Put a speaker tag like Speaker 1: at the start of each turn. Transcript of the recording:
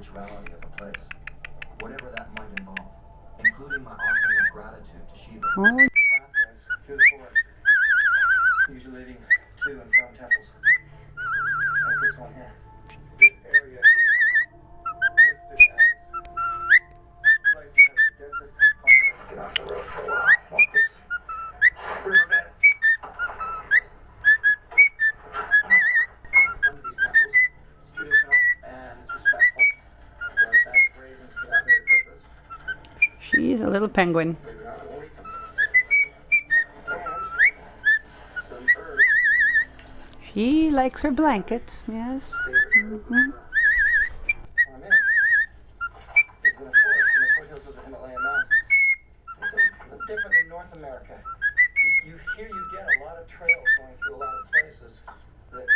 Speaker 1: spirituality of a place, whatever that might involve, including my offering of gratitude to Shiva.
Speaker 2: Oh.
Speaker 3: Pathways through the forest, usually leading to and from temples. Like this one here. This area is listed as the place that has the densest population. Get off the road for a while. Walk this riverbed. Come to these temples. It's traditional and it's respectful. There are bags of raisins for that very purpose.
Speaker 2: She's a little penguin.
Speaker 3: Maybe not all eat them. And some herbs.
Speaker 2: She likes her blankets, yes.
Speaker 3: I'm in. It's in a forest in the foothills of the Himalayan mountains. It's a little different than North America. Here you get a lot of trails going through a lot of places that